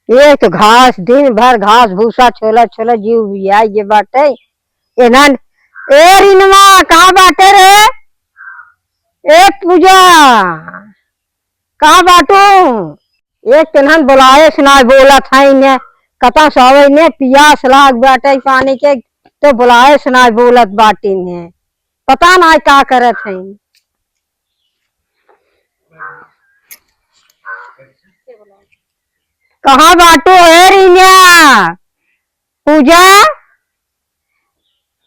ये तो घास दिन भर घास भूसा छोला छोला जीव बिया ये बाटे। ए ना ए रिनवा कहाँ बाटे रे? ए पूजा कहाँ बाटू? एक तेनहन बुलाए सुनाए बोला था इन्हें कता सवे ने पियास लाग बाटे पानी के तो बुलाए सुनाए बोलत बाटी ने पता ना क्या करत है। कहाँ बाटू है रिन्या? पूजा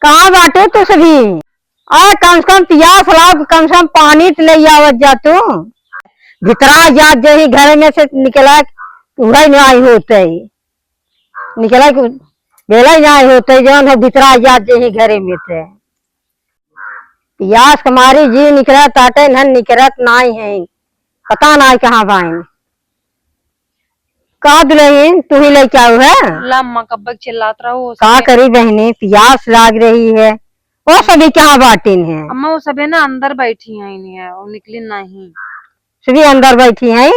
कहाँ बाटू तू सभी? अरे कम से कम पियास लाग कम से कम पानी तो ले आवत जा तू। भीतरा जात जही घर में से निकला उड़ा नहीं होते निकला बेला नहीं होते जौन है भीतरा जात जही घरे में से पियास कमारी जी निकला ताटे न निकलत नहीं है पता नहीं कहाँ बाइन। का दुल्हन तू ही लेके आओ है? लम्मा कब चिल्लात रहो। का करी बहनी पियास लाग रही है। वो सभी कहाँ बाटिन है? अम्मा वो सभी ना अंदर बैठी है वो निकली नहीं। सभी अंदर बैठी है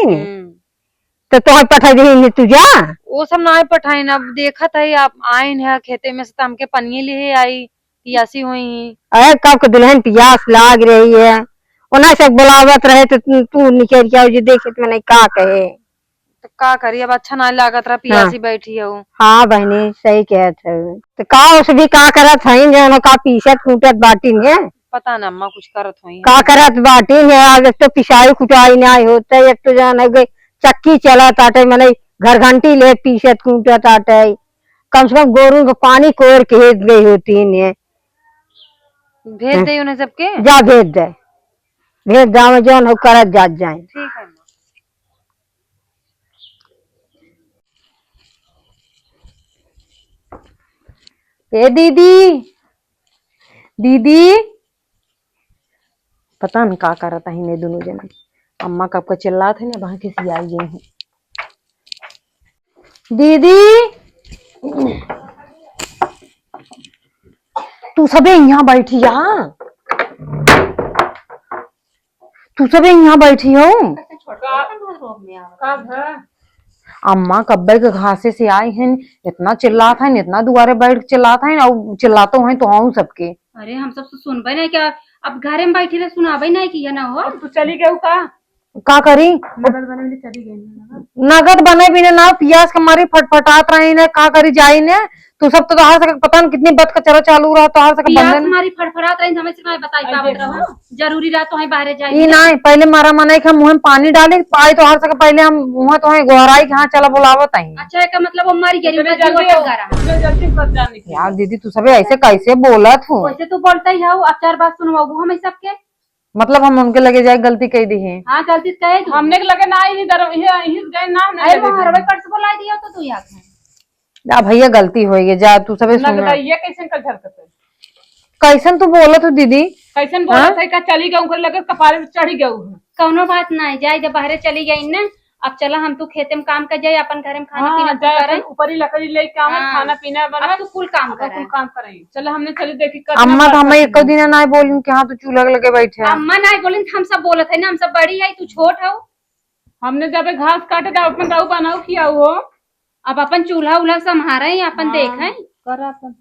तो तुम्हें पठा दी तुझा? वो सब ना पठाई ना देखा था आप आए है खेते में से हमके पनिये लिए आई पियासी हुई। अरे कब दुल्हन पियास लाग रही है उन्हें सब बुलावत रहे तो तू निकल के आओ जी देखे तो मैंने का कहे तो का करी अब अच्छा ना लागत रहा पियासी बैठी है। हाँ बहनी सही कहते है तो का उस भी का करत है जो का पीसत कूटत बाटिन है? पता ना अम्मा कुछ करत हुई का करत बाटिन है। आज तो पिसाई कुटाई नहीं होता एक तो जान है चक्की चलत आटे मैंने घर घंटी ले पीसत कूटत आटे कम से कम गोरू को पानी कोर के भेज गई होती है। भेज दे उन्हें सबके जा भेज दाम जौन हो करत जात जाए। ठीक है ए दीदी दीदी पता न का करता है ने दोनों जना। अम्मा कब का चिल्ला थे ना वहां किसी आई गई हूँ। दीदी तू सबे यहाँ बैठी तू सबे यहाँ बैठी हो? अम्मा कब्बे के घासे से आई हैं इतना चिल्लात है इतना दुआरे बैठ चिल्लात है और चिल्लातो हैं तो हूँ सबके। अरे हम सब तो सुनबे नहीं क्या अब घरे में बैठी रहे सुनाबे नहीं किया ना हो। तू चली गई का करी नगद बने में चली गई नगद बने बिना ना पियास के मारी फटफटात रही ने का करी जाई ने तू सब तो हर सके पता न कितनी बद कचरा चालू रहा तो हर सके पियास हमारी फड़फड़ात रही हमें से नहीं बताई पावत रहो जरूरी रहा तो है बाहर जाए ई नहीं पहले मारा मनाई के मुंह में पानी डाले पाई तो हर सके पहले हम मुंह तो है गोहराई के हां चला बुलावत आई। अच्छा का मतलब हमारी गरीब यार दीदी तू सबे ऐसे कैसे बोलत हूँ? वैसे तो बोलता ही हो अब चार बात सुनवाबू हमें सबके मतलब हम उनके लगे जाए गलती कह दी है। हाँ गलती कहे हमने के लगे ना ही दर ही गए ना अरे वहां रवे कट से बोला दिया तो तू याद है जा भैया गलती होई जा तू सबे सुन लगता ये कैसे कर हरकत है कैसन तू बोलत हो दीदी? कैसन बोला था का चली गऊ कर लगे कपारे पे चढ़ी गऊ कौनो बात नहीं जाए जब बाहर चली गई ना अब चला हम तू खेते में काम कर जाए अपन घर में खाना पीना जाए ऊपर ही लकड़ी ले के आवे खाना पीना बना तू कुल काम कर कुल काम करें। चलो हमने चली देखी कर अम्मा तो हमें एक दिन ना बोली कि हाँ तू चूल्हा लगे बैठे अम्मा नहीं बोली हम सब बोलत है ना हम सब बड़ी है तू छोट हो। हमने जब घास काटे तो अपन दाऊ बनाओ किया हो अब अपन चूल्हा उल्हा संभारे अपन देखे कर अपन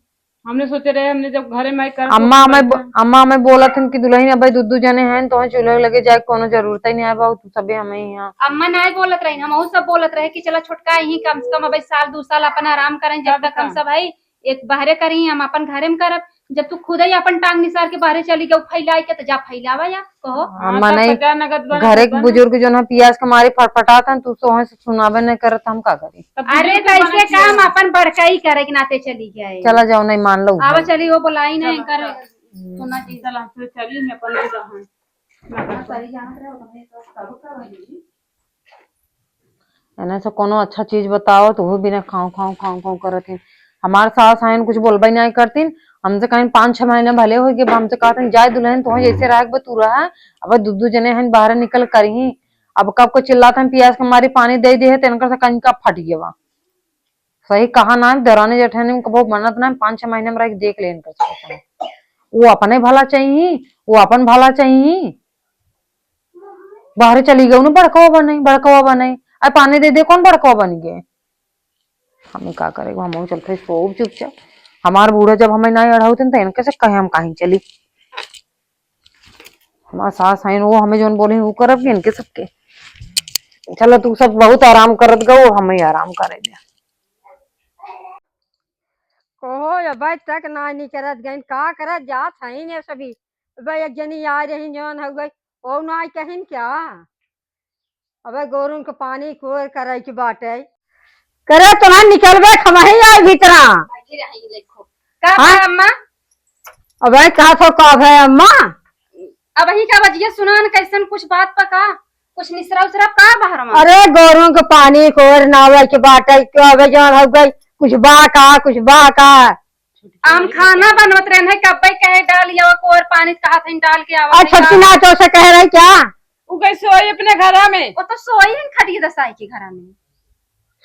हमने सोचे रहे हमने जब घरे में कर अम्मा हमें बोला था कि दुल्हन अब दुद्दू जने हैं तो चूल्हे लगे जाए कोनो जरूरत ही नहीं है बाबू तू सबे हमें यहाँ। अम्मा नहीं बोलत रही हम सब बोलत रहे कि चला छोटका ही कम से कम अब साल 2 साल अपन आराम करें जब तक हम सब है एक बाहरे करी हम अपन घरे में करब जब तू खुद ही अपन टांग निसार के बाहरे चली गई फैलाई के तो जा फैलावा या कहो। अम्मा नहीं घरे के बुजुर्ग जो ना पियास के मारे फटफटात हैं तू सोहे से सुनावे नहीं करत हम का करी? अरे कैसे काम अपन बड़का ही करे के नाते चली गए चला जाओ नहीं मान लो आवा चली वो बुलाई नहीं कर सुना जी चला चली मैं अपन ले जाऊं एना से कोनो अच्छा चीज बताओ तो वो बिना खाओ खाओ खाओ खाओ करत है। हमार सास आयन कुछ बोलबे नहीं करतीन हमसे कहीं 5-6 महीने भले हो गए हमसे कहते जाए दुल्हन तो जैसे राग तू रहा अब दुद्दू जने हैं बाहर निकल कर ही अब कब को चिल्लाते हैं पियास के मारी पानी दे दी है तेनकर से कहीं का फट गया सही कहा ना दरानी जेठानी कबो बनत ना 5-6 महीने में रह देख ले वो अपने भला चाहिए वो अपन भला चाहिए बाहर चली गई बड़कवा बने अब पानी दे दे कौन बड़कवा बन गए हमें का करेगा, हम चलते सो चुपचाप। हमार बूढ़ा जब हमें नहीं अड़ाते तो इनके से कहे हम कहीं चली। हमारा सास है वो हमें जो बोले वो करब इनके सबके। चलो तू सब बहुत आराम करत गो, हमें आराम करे दे। कहो अबे तक ना निकलत गई का करत जात है ने सभी। अबे एक जनी आ रही जौन हो गई ओ ना कहिन क्या। अबे गोरुन के पानी कोर करे की बाटे करे तो ना निकलबे खमही आई भीतरा। का हाँ? अम्मा अबे कहा तो का है अम्मा। अब ही का बजिए सुना न कैसन कुछ बात पका कुछ निसरा उसरा का बाहर में। अरे गोरुन के पानी कोर नावे की बाटे क्यों अबे जौन हो गई कुछ बा का हम खाना बनवत रहे हैं कब कहे डाल या को और पानी कहा था डाल के आवा। और छुट्टी ना तो से कह रही क्या वो कैसे सोई अपने घर में? वो तो सोई है खड़ी दसाई के घर में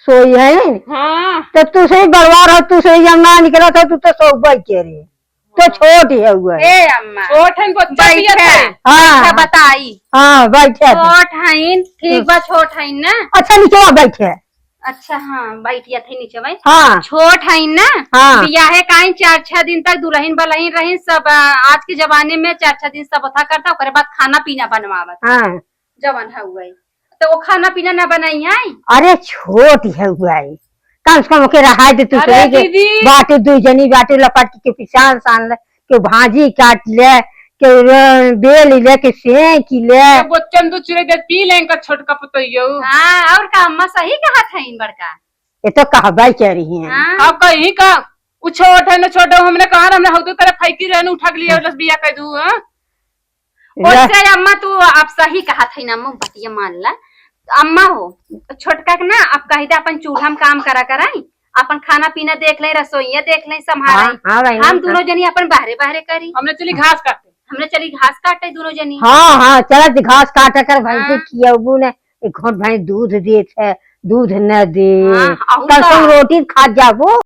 सोई है। हाँ तो तू से बड़वा रहो तू से जब ना निकला था तू तो सो गई के रे तो छोट है हुआ ए अम्मा छोट है बच्चा पिया बैठे था। अच्छा हाँ बताई हाँ बैठे थे। छोट है ठीक बा छोट है ना। अच्छा नीचे बैठे। अच्छा हाँ बैठिया थे नीचे भाई हाँ छोट है ना। हाँ। बियाहे काई 4-6 दिन तक दुल्हन बलहीन रही सब आज के जमाने में 4-6 दिन सब था करता ओकरे बाद खाना पीना बनवावत हाँ। जवन है हुआ तो वो खाना पीना ना बनाई है। अरे छोट है हुआ है कम से कम के रहा दे तू अरे के दीदी। बाटे दू जनी बाटे लपट के पिसान सान ले के भाजी काट ले के बेल ले के सेंक ले। बच्चन तो चिड़े दे पी लेंगे छोटका पुतैयो। हाँ और का अम्मा सही कहा था इन बड़का। ये तो कहबा कह रही है। हाँ अब कहीं का वो छोट है ना छोटा हमने कहा हमने हौदे तरह फाइकी रहने उठा के लिया बिया कह दू। उससे अम्मा तू आप सही कहा था ना अम्मा बतिया मान ला अम्मा हो छोटका के ना आप कही दे अपन चूल्हा में काम करा कराई अपन खाना पीना देख ले रसोईया देख ले संभाल हाँ भाई हम दोनों जनी अपन बाहरे बाहरे करी हमने चली घास काटे। हमने चली घास काटे दोनों जनी। हाँ हाँ चल घास काट कर भाई हाँ। खियाबू ने एक घोट भाई दूध दे थे दूध न दे हाँ, अहू कल का। तुम रोटी खा जाबो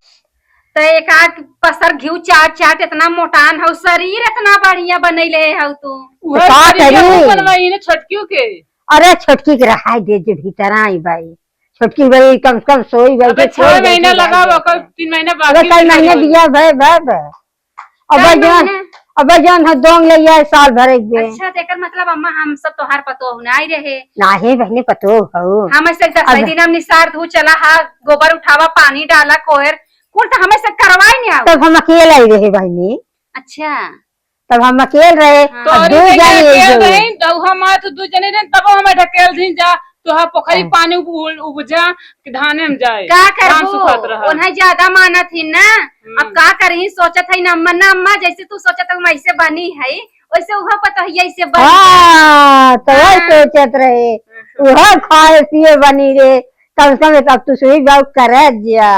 तो एक आध पसर घी चाट चाट इतना मोटान हो शरीर इतना बढ़िया बनैले हो तू। वह का तरीका करी? वो बनवाई ने छटकियों के। अरे छोटकी के रहा दे जो भीतर आई भाई छोटकी भाई कम से कम सोई भाई अबे 6 महीना लगा वो 3 महीना अबे बाकी। कई महीने दिया भाई भाई अबे जान अबे जान है दोंग ले आए साल भर एक बे अच्छा तेकर मतलब अम्मा हम सब तोहार पतो नहीं रहे नाही बहने पतो हो हम ऐसे 10 दिन हम निसार धू चला हा गोबर उठावा पानी डाला कोहर कुल तो हमें से करवाई नहीं आओ। तब हम अकेले ही रहे बहनी अच्छा तब हम अकेले रहे तो अब दो जाने नहीं तो हम आए तो 2 जने ने तब हमें ढकेल दी जा तो हा पोखरी पानी उपजा कि धाने में जाए का धान सुखात करबो रहा। उन्हें ज्यादा मानत ही ना। अब का करही सोचत है ना अम्मा जैसे तू सोचत है वैसे बनी है वैसे वह पता है ऐसे बनी। हाँ तो वही सोचत रहे वह खाए पिए बनी रे कम से कम तब तू सुई बात करे जा।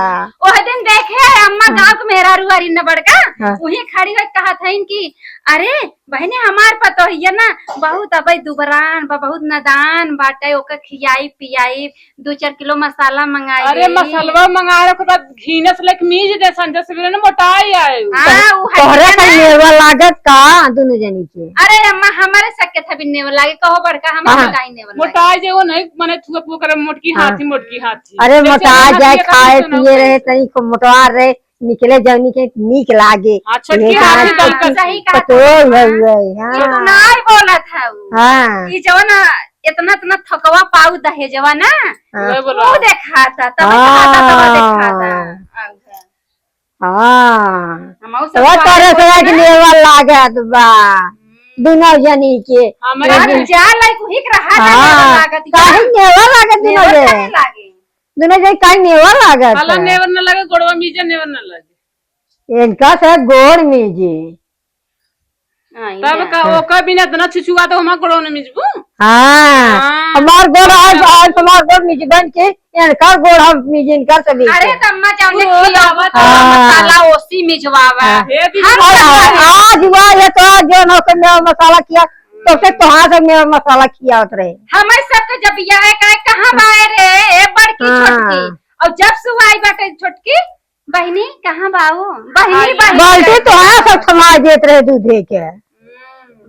ओह दिन देखे अम्मा गाँव के मेहरा रुआरी न बड़का हाँ। वही खड़ी हुई कहा था इनकी अरे बहने हमार पतो है ना बहुत अबे दुबरान बहुत नदान बाटे ओकर खियाई पियाई 2-4 किलो मसाला मंगाई। अरे मसलवा मंगा रखे बाद घीने से लेके मीज दे संजय सवेरे ने मोटाई आए। हाँ वो है तोहरे ना। का मेवा लागत का दोनों जनी के अरे अम्मा हमारे सके था बिन्ने वाला लागे कहो बड़का हमारे हाँ। बताई ने वाला मोटाई जे वो नहीं मने छुआ पु करे मोटकी मोटकी हाथी। अरे जैसे मोटा हाथ जाए दिया खाए करते पिए ना रहे तनी को मोटवा रहे निकले जवनी के नीक लागे हाँ, छोटकी ये हाथी कहा दम कर सही कहा पतो था है ये तो हाँ नहीं बोला था वो। हाँ ये जवन इतना इतना थकवा पाऊ दहेजवा ना वही बोला। वो देखा था तब देखा था हाँ हम उस तो वो तोरे से के मेवा लागत बा दोनों जनी के हमारे जा लाइक वही रहा था हाँ लागत काहे मेवा लागत दोनों नेवर जे नहीं लागे दोनों जे काहे मेवा लागत साला नेवर न लगे गोड़वा मीजे नेवर न लगे। इनका से गोड़ में जी तब का ओका बिना तना छुछुआ तो हम गोड़वा न मिजबू। हाँ हमार गोड़ आज हमार गोड़ में बन के इनका गोड़ हम मिजिन कर सभी अरे तम्मा जाने वो खियावा तो हाँ। मसाला ओसी मिजवावा हे दीदी आज हुआ ये तो जो नौकर में मसाला किया तो फिर तो हाथ में मसाला किया उतरे हमारे सबके जब यह है कहाँ बाए रे ए बड़की हाँ। छोटकी और जब सुवाई बाटे छोटकी बहनी कहाँ बाऊ बहनी बहनी बाल्टी तो है सब थमा देते रहे दूधे के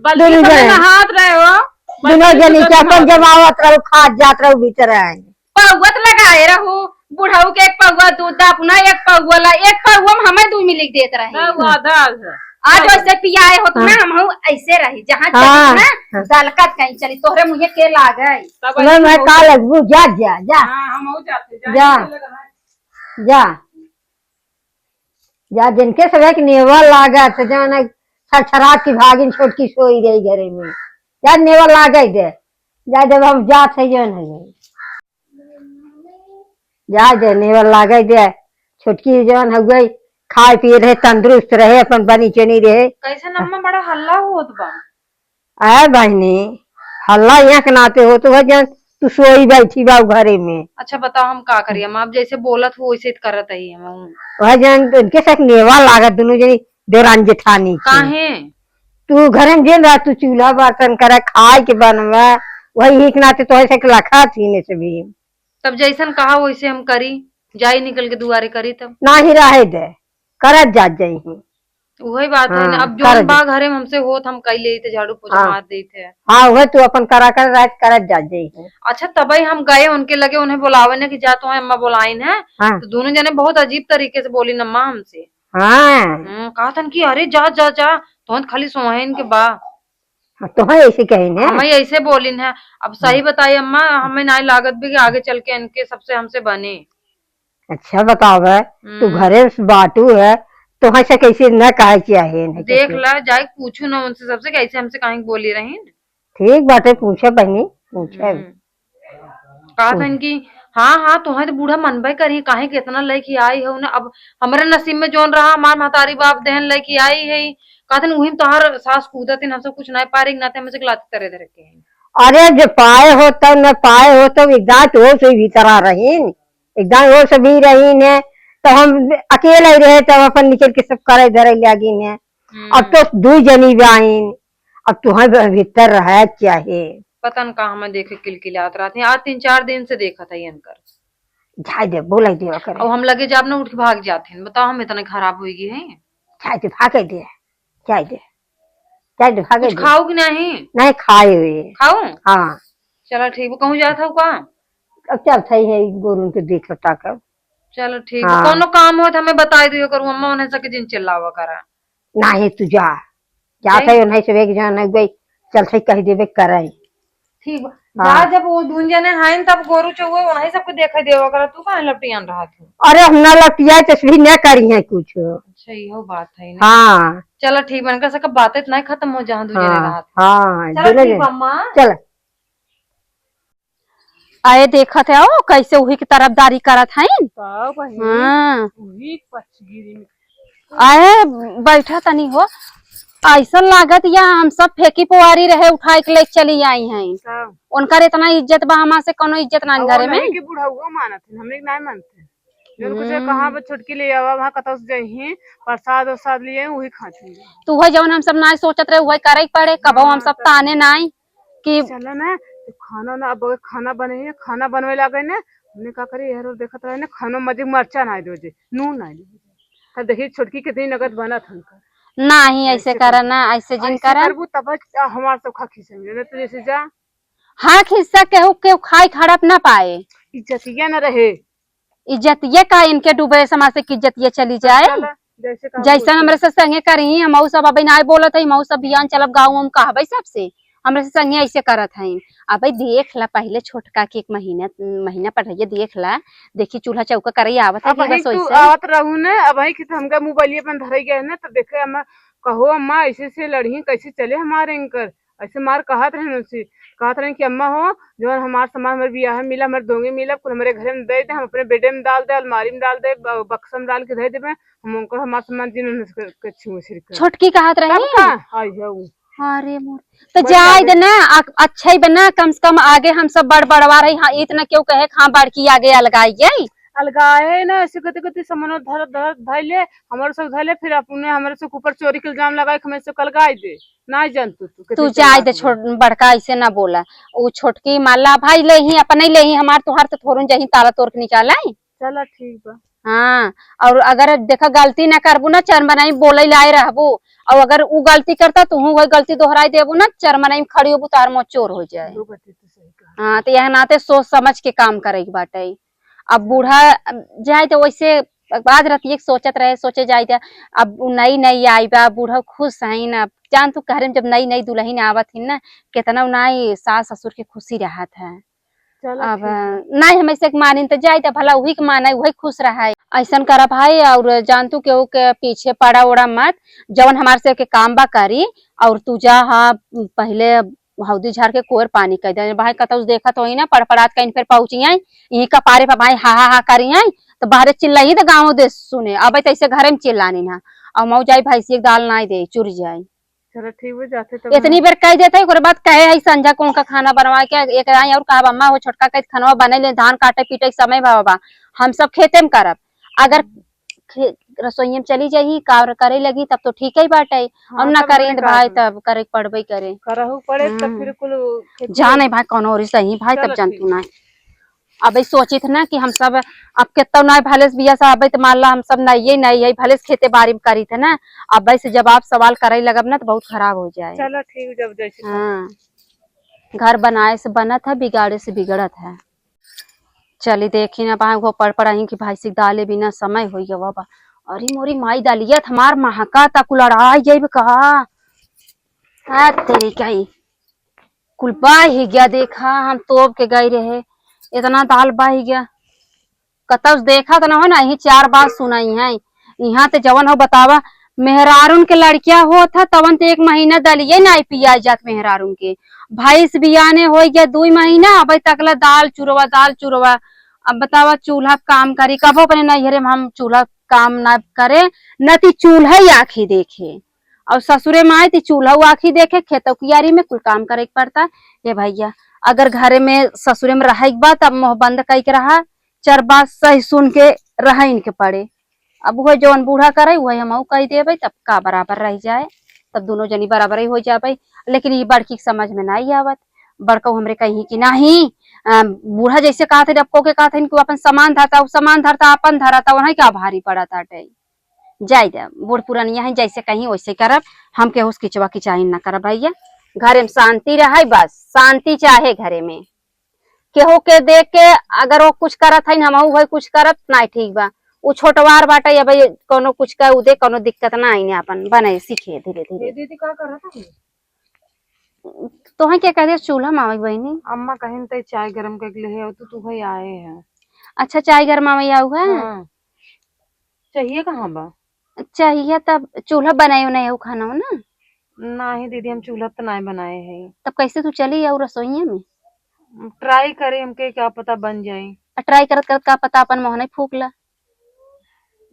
बल्कि दोनों सब जने। नहात रहे हो दोनों जनी के अपन जमावत रहो खाद जात रहो भीतर आए पौवत लगाए रहू बुढ़ऊ के एक पौवा दूध दा अपना एक पौवा में हमें 2 मिली देत रहे ना आधा आधा आज वैसे पियाए हो तो ना हम ऐसे रही जहाँ हाँ। चली ना दलकत कहीं चली तोहरे मुझे के लागई तब मैं का लगबू जा जा जा हाँ हम हो जाते जा। जा जा जिनके सब एक नेवा लागत जौन छरछरात की भागिन छोटकी सोई रही घरे में जा नेवा लागे दे जा जब हम जात है जौन है जा दे नेवा लागे दे छोटकी जौन हो गई खाए पिए रहे तंदुरुस्त रहे अपन बनी चनी रहे। कैसे अम्मा बड़ा हल्ला होत बा। आए बहनी हल्ला यहाँ के नाते हो तो जन तू सोई बैठी बा घरे में। अच्छा बताओ हम का करिए अम्मा, आप जैसे बोलत हो वैसे करत ही हम। वह जन उनके साथ नेवा लागत दोनों जनी देरान जेठानी के। काहे तू घर में जेन रहा तू चूल्हा बर्तन करे खाए के बनवा वही एक नाते तो ऐसे लखा थी से भी तब जैसन कहा वैसे हम करी, जाई निकल के दुआरे करी तब ना ही रहे दे करत जात जाई वही बात है ना। हाँ, अब जो बा घरे में हमसे होत हम कई लेते झाड़ू पोछा हाँ। मार देते हैं। हाँ वह तू अपन करा कर रात करत जात जाई। अच्छा तभी हम गए उनके लगे उन्हें बुलावे ना कि जा तो अम्मा बुलाइन है। हाँ तो दोनों जने बहुत अजीब तरीके से बोली अम्मा हमसे। हाँ कहा था कि अरे जा जा जा तो खाली सोहन के बा तो है ऐसे कहीं ने हमें ऐसे बोलिन है। अब सही बताइए अम्मा, हमें ना लागत भी कि आगे चल के इनके सबसे हमसे बने। अच्छा बताव तू घरे बाटू है तो ऐसे कैसे न कहे चाहे देख ला जाए पूछू ना उनसे सबसे कैसे हमसे कहीं बोली रही। ठीक बाटे पूछे बहनी पूछे। कहा था इनकी हाँ हाँ तुम्हें तो बूढ़ा मनबे करी काहे कितना लेके आई हो ना। अब हमारे नसीब में जोन रहा हमार महतारी बाप दहन लेके आई है। कहा था वही तोहार सास कूदत हम सब कुछ नहीं पा रही ना हमसे लाते तरह तरह के। अरे जो पाए हो तब न पाए हो तब एकदम वो से भीतर रही एकदम वो से भी रही ने तो हम अकेले ही रहे तब अपन निकल के सब करे धरे लगी ने। अब तो 2 जनी भी आई अब तुम्हें भीतर रह चाहे पता न कहा हमें देखे किलकिलात रहा आज 3-4 दिन से देखा था ये इनकर झाई दे बोला दे करे और हम लगे जब ना उठ के भाग जाते हैं। बताओ हम इतने खराब होगी है झाई दे भागे दे झाई दे झाई दे भागे कुछ खाओ कि नहीं? नहीं खाए हुए खाओ हाँ चलो ठीक है। कहूँ जाता हूँ का अब चल सही है गोरू के देख लो ताकब चलो ठीक है। हाँ। कोनो काम हो तो हमें बता दियो करूँ अम्मा उन्हें सके जिन चिल्लावा करा नहीं तू जा जाता है नहीं सब एक जान गई चल सही कह देवे करे ठीक जा। जब वो दून जने हैं तब गोरू चौवे उन्हें सबको देखा देवा करा तू कहाँ लपटियान रहा थी। अरे हम ना लटिया तस्वीर न करी है कुछ। अच्छा ये बात है ना। हाँ चलो ठीक बनकर सका बातें इतना खत्म हो जहाँ दूजने रहा था। हाँ चलो ठीक अम्मा चल आए देखा थे आओ कैसे वही की तरफदारी करत है। हाँ आए बैठा तनी हो ऐसा लागत या हम सब फेंकी पुआरी रहे उठाई के ले चली आई हैं। उनका इतना इज्जत बा हमार से कोनो इज्जत ना घरे में के बुढ़ाऊ मानत हमने नहीं मानते जो कुछ कहां पे छुटकी ले आवा वहां कतौ से जही प्रसाद वसाद लिए वही खाती। तू वही जौन हम सब ना सोचत रहे वही करे पड़े कबो हम सब ताने नाई कि चलो ना खाना ना अब खाना बने है खाना बनवे लगे ना हमने का करी यार देखत रहे ना खाना मजे मरचा ना दो जे नून ना दो देखिए छुटकी कितनी नगद बना था नहीं ऐसे करा ना ऐसे जिन करा तब हमार सब खा खिसेंगे ना तो जैसे जा हाँ खिस्सा केहू के खाई खड़प ना पाए इज्जतिया न रहे इज्जत ये का इनके डूबे समाज से इज्जत ये चली जाए जैसा हमरे से संगे करी हम सब अभी ना बोलत है मऊ सब बियान चलब गाँव में कहबे सबसे हमरे से संगे ऐसे करत है। अब देख ला पहले छोटका के 1 महीना पढ़ाइए देख ला देखी चूल्हा चौका करे आवत है बस वैसे आवत रहू ने अब ही कि हमका मोबाइल अपन धरई गए ना तो देखे अम्मा कहो अम्मा ऐसे से लड़ी कैसे चले हमारे इनकर ऐसे मार कहत रहे कि अम्मा हो जो हमारे सामान हमारे बियाह मिला हमारे दोंगे मिला कुल हमारे घर में दे दे हम अपने बेडे में डाल दे अलमारी में डाल दे बक्सा में डाल के दे दे हम उनको हमारे सामान जिन्होंने छोटकी कहत रही अरे मोर तो जाए दे ना अच्छा ही बना कम से कम आगे हम सब बड़बड़वा रही हाँ इतना क्यों कहे हाँ बड़की आगे अलगाइए अलगाए ना ऐसे कहते कहते सामान धर धर धैले हमारे सब धैले फिर अपने हमारे से ऊपर चोरी के इल्जाम लगाए हमें से अलगाए दे ना जान तू जाए दे छोट बड़का ऐसे ना बोला वो छोटकी माला भाई ले ही अपने ले ही हमार तुहार तो थोड़न जही ताला तोड़ के निकाला चला ठीक बा। हाँ और अगर देखा गलती ना करबू ना चरमनाई बोले लाए रहबू और अगर वो गलती करता तू वही गलती दोहराई देबू ना चरमनाई में खड़ी होबू तार मोच चोर हो जाए। हाँ तो यह नाते सोच समझ के काम करे बाटे अब बूढ़ा जाए तो वैसे बाद रतिये सोचत रहे सोचे जाए तो अब उ नई नई आई बा बूढ़ा खुश है ना जान तू घर में जब नई नई दुल्हन आवत है ना कितना नाई सास ससुर के खुशी रहत है। चलो अब ठीक है। नहीं हम ऐसे मानिन तो जाए तो भला वही के माने वही खुश रहा ऐसा करा भाई और जान तू केहू के पीछे पड़ा उड़ा मत जवन हमारे से के काम बा करी और तू जा हाँ पहले हौदी झाड़ के कोर पानी कर दे भाई कतौ देखा तो ही ना पड़पड़ात कहीं फिर पहुंची आई यहीं का पारे पर भाई हा करी आई तो बाहर चिल्लाई तो गाँव दे सुने अब ऐसे घरे में चिल्लानी ना और मऊ जाई भैंसी एक दाल ना दे चुर जाए चलो ठीक हो जाते तो इतनी बेर कह देते ओकर बाद कहे है संझा कौन का खाना बनवा के एक आई और कहा अम्मा वो छोटका के खाना बने ले धान काटे पीटे के समय बाबा हम सब खेते में करब अगर रसोई में चली जाही कार करे लगी तब तो ठीक ही बाटे और ना तब करें मैंने तो कहा भाई तब करे पड़बे करे करहु पड़े तब फिर कुल खेती जा नहीं भाई कौन और सही भाई तब चलो जानतू ना अब सोचित ना कि हम सब अब कितना ना भले बिया से अब तो मान ला हम सब नहीं है भले खेते बाड़ी में करी थे ना अब से जब आप सवाल करे लगब ना तो बहुत खराब हो जाए। चलो ठीक जब जैसे हाँ घर बनाए से बनत है बिगाड़े से बिगड़त है। चली देखी ना भाई वो पढ़ पढ़ाई कि भाई से डाले बिना समय हो गया बाबा अरे मोरी माई डालियत हमार महका ता कुल लड़ाई जाइब कहा तेरी कही कुल बाही गया देखा हम तोप के गए रहे इतना दाल बाही गया कतब देखा तो ना हो ना यही 4 बात सुनाई है यहाँ तो जवन हो बतावा मेहरारून के लड़किया हो था तवन तो 1 महीना दलिए ना पिया जात मेहरारून के भाई से बियाने हो गया 2 महीना अब तकला दाल चुरवा अब बतावा चूल्हा काम करी कबो अपने नैहरे में हम चूल्हा काम न करे न ती चूल्हा ही आखी देखे और ससुरे में आए ती चूल्हा आखी देखे खेतों कियारी में कुल काम करे पड़ता ये भैया अगर घरे में ससुरे में रह बा तब मुँह बंद कई के रहा 4 बात सही सुन के रह इनके पड़े अब वह जौन बूढ़ा करे वही हम कह देवे तब का बराबर रह जाए तब दोनों जनी बराबर ही हो जाए लेकिन ये बड़की समझ में नहीं आवत बड़का हमरे कही कि नहीं बूढ़ा जैसे कहा थे रबको के कहा थे इनको अपन सामान धरता अपन धरता वही क्या भारी पड़ा था जाए दे बूढ़ पुरानिया है जैसे कहीं वैसे करब हम केहू किचवा किचाही न करब भैया घरे में शांति रहे बस शांति चाहे घरे में केहू के देख के अगर वो कुछ करत है हम वही कुछ करत ना ठीक बा वो छोटवार बाटे या भाई कोनो कुछ का उदे कोनो दिक्कत ना आई अपन बने सीखे धीरे धीरे। दीदी का कर रहा था तो है क्या कहते चूल्हा मामी बहनी अम्मा कहीं तो चाय गरम कर ले है तो भाई आए हैं। अच्छा चाय गरमा में आऊ है हाँ। चाहिए कहाँ बा चाहिए तब चूल्हा बनाए नहीं हो खाना हो ना नहीं दीदी हम चूल्हा तो नहीं बनाए हैं। तब कैसे तू चली आऊ रसोईया में ट्राई करे हमके क्या पता बन जाए ट्राई करत करत का पता अपन मोहन फूक ला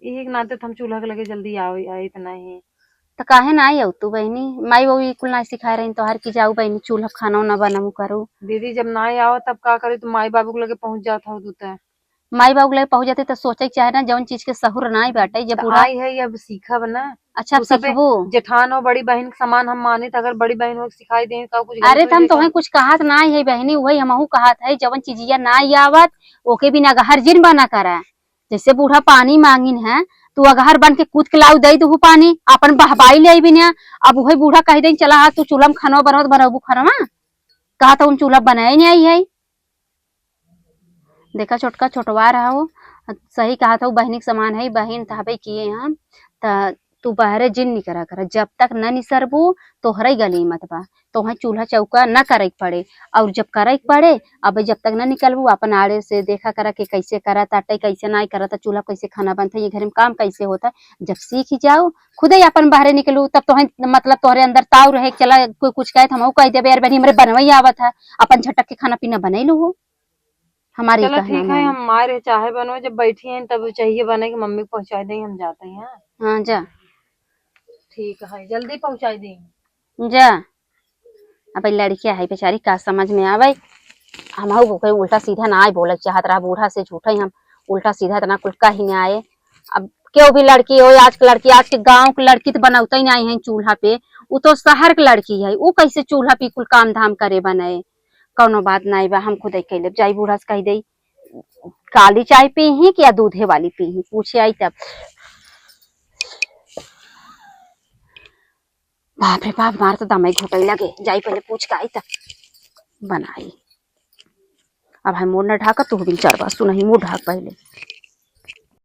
एक नाते हम चूल्हा के लगे जल्दी आए तो नहीं तो काहे ना आई तू बहनी माई वो कुल ना सिखाए रही तो हर की जाऊ बहनी चूल्हा खाना ना बनाऊ करू दीदी जब ना आओ तब का करे तो माई बाबू के लगे पहुंच जाता हो तू माई बाबू लगे पहुंच जाते तो सोचे चाहे ना जौन चीज के सहूर ना बाटे जब बूढ़ा आई है अब सीखा बना। अच्छा सीखबू जेठान हो बड़ी बहन के समान हम माने तो अगर बड़ी बहन हो सिखाई दे का कुछ अरे तो हम तो कुछ कहत ना है बहनी वही हमहू कहत है जवन चीजिया ना आवत ओके बिना गहर जिन बना करा जैसे बूढ़ा पानी मांगिन है तू अगहर बन के कूद के लाऊ दे दू पानी अपन बहबाई ले बिना अब वही बूढ़ा कह दे चला हा तू चूल्हा में खाना बनबू खाना कहा था उन चूल्हा बनाए नहीं आई है देखा छोटका छोटवा रहा हो सही कहा था वो बहनी के समान है बहन तहबे किए हम तू बहरे जिन नहीं करा कर जब तक न निसरबू तोहरे गली मत बा तो वहाँ चूल्हा चौका न करे पड़े और जब करे पड़े अब जब तक न निकलबू अपन आड़े से देखा करा के कैसे करा ताटे कैसे ना करा था चूल्हा कैसे खाना बनता है ये घर में काम कैसे होता है जब सीख ही जाओ खुद ही अपन बाहर निकलू तब तो मतलब तोहरे अंदर ताव रहे चला कोई कुछ कहे हम कह देवे यार बहनी हमारे बनवाई आवत है अपन झटक के खाना पीना बने लू हो हमारी चलो ठीक है हम मारे चाहे बनो जब बैठी हैं तब चाहिए बने कि मम्मी को पहुंचा देंगे हम जाते हैं। हाँ जा ठीक है जल्दी पहुंचा देंगे जा अब लड़कियां है बेचारी का समझ में आवे हम उल्टा सीधा ना आए बोले चाहत रहा बूढ़ा से झूठा ही हम उल्टा सीधा इतना कुल का ही ना आए अब क्यों भी लड़की हो आज की लड़की आज के गांव की लड़की तो बनौता ही नहीं है चूल्हा पे वो तो शहर की लड़की है वो कैसे चूल्हा पे कुल काम धाम करे बनाए कौनो बात नहीं बा हम खुद कह जाई बूढ़ा से कह दे काली चाय पी ही कि या दूधे वाली पी ही पूछे आई तब बाप रे बाप मार तो दम घुटे लगे जाई पहले पूछ के आई तब बनाई अब हम मोड़ न ढाका तू बिन चार बात सुनही मुंह ढाक पहले।